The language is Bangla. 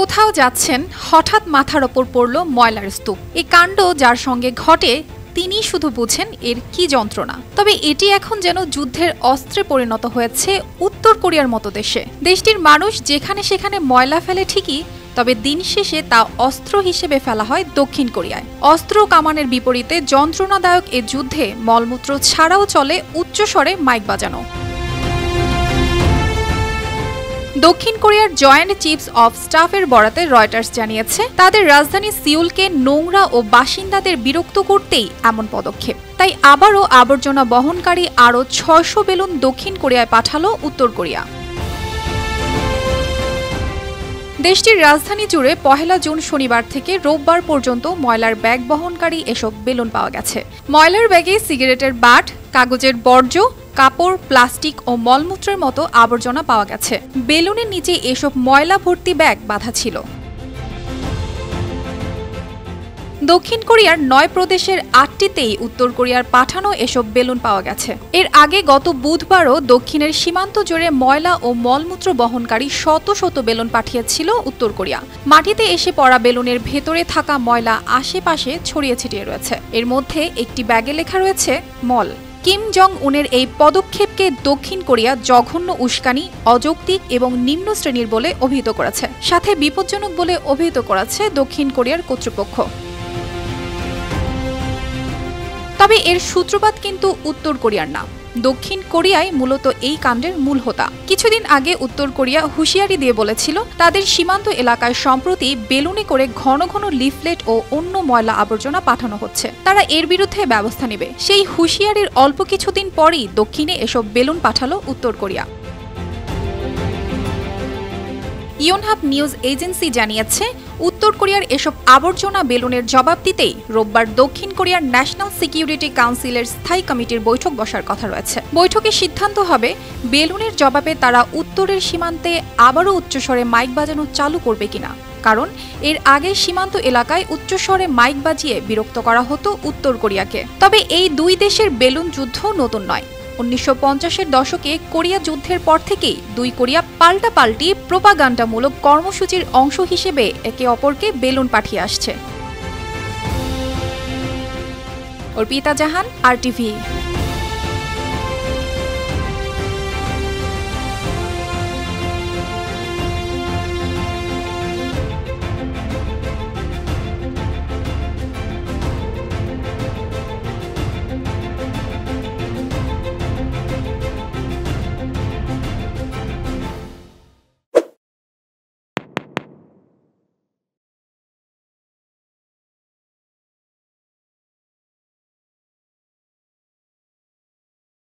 কোথাও যাচ্ছেন, হঠাৎ মাথার ওপর পড়ল ময়লার স্তূপ। এই কাণ্ড যার সঙ্গে ঘটে তিনি শুধু বুঝেন এর কি যন্ত্রণা। তবে এটি এখন যেন যুদ্ধের অস্ত্রে পরিণত হয়েছে উত্তর কোরিয়ার মতো দেশে। দেশটির মানুষ যেখানে সেখানে ময়লা ফেলে ঠিকই, তবে দিন শেষে তা অস্ত্র হিসেবে ফেলা হয় দক্ষিণ কোরিয়ায়। অস্ত্র কামানের বিপরীতে যন্ত্রণাদায়ক এ যুদ্ধে মলমূত্র ছাড়াও চলে উচ্চস্বরে মাইক বাজানো। দক্ষিণ কোরিয়ার জয়েন্ট চিফস অব স্টাফের বরাতে রয়টার্স জানিয়েছে, তাদের রাজধানী সিউলকে নোংরা ও বাসিন্দাদের বিরক্ত করতেই এমন পদক্ষেপ। তাই আবারও আবর্জনা বহনকারী আরও ৬০০ বেলুন দক্ষিণ কোরিয়ায় পাঠালো উত্তর কোরিয়া। দেশটির রাজধানী জুড়ে ১ জুন শনিবার থেকে রোববার পর্যন্ত ময়লার ব্যাগ বহনকারী এসব বেলুন পাওয়া গেছে। ময়লার ব্যাগে সিগারেটের বাট, কাগজের বর্জ্য, কাপড়, প্লাস্টিক ও মলমূত্রের মতো আবর্জনা পাওয়া গেছে। বেলুনের নিচে এসব ময়লা ভর্তি ব্যাগ বাঁধা ছিল। দক্ষিণ কোরিয়ার ৯ প্রদেশের ৮টিতেই উত্তর কোরিয়ার পাঠানো এসব বেলুন পাওয়া গেছে। এর আগে গত বুধবারও দক্ষিণের সীমান্ত জুড়ে ময়লা ও মলমূত্র বহনকারী শত শত বেলুন পাঠিয়েছিল উত্তর কোরিয়া। মাটিতে এসে পড়া বেলুনের ভেতরে থাকা ময়লা আশেপাশে ছড়িয়ে ছিটিয়ে রয়েছে। এর মধ্যে একটি ব্যাগে লেখা রয়েছে মল। কিম জং উনের এই পদক্ষেপকে দক্ষিণ কোরিয়া জঘন্য উস্কানি, অযৌক্তিক এবং নিম্ন শ্রেণীর বলে অভিহিত করেছে। সাথে বিপজ্জনক বলে অভিহিত করেছে দক্ষিণ কোরিয়ার কর্তৃপক্ষ। তবে এর সূত্রপাত কিন্তু উত্তর কোরিয়ার না, দক্ষিণ কোরিয়ায় মূলত এই কাণ্ডের মূল হোতা। কিছুদিন আগে উত্তর কোরিয়া হুঁশিয়ারি দিয়ে বলেছিল, তাদের সীমান্ত এলাকায় সম্প্রতি বেলুনে করে ঘন ঘন লিফলেট ও অন্য ময়লা আবর্জনা পাঠানো হচ্ছে। তারা এর বিরুদ্ধে ব্যবস্থা নেবে। সেই হুঁশিয়ারির অল্প কিছুদিন পরই দক্ষিণে এসব বেলুন পাঠালো উত্তর কোরিয়া। ইয়োনহাপ নিউজ এজেন্সি জানিয়েছে, উত্তর কোরিয়ার এসব আবর্জনা বেলুনের জবাব দিতেই রোববার দক্ষিণ কোরিয়ার ন্যাশনাল সিকিউরিটি কাউন্সিলের স্থায়ী কমিটির বৈঠক বসার কথা রয়েছে। বৈঠকে সিদ্ধান্ত হবে বেলুনের জবাবে তারা উত্তরের সীমান্তে আবারও উচ্চস্বরে মাইক বাজানো চালু করবে কিনা। কারণ এর আগে সীমান্ত এলাকায় উচ্চস্বরে মাইক বাজিয়ে বিরক্ত করা হতো উত্তর কোরিয়াকে। তবে এই দুই দেশের বেলুন যুদ্ধ নতুন নয়। ১৯৫০-এর দশকে কোরিয়া যুদ্ধের পর থেকেই দুই কোরিয়া পাল্টাপাল্টি প্রোপাগান্ডামূলক কর্মসূচির অংশ হিসেবে একে অপরকে বেলুন পাঠিয়ে আসছে। অর্পিতা জাহান, RTV।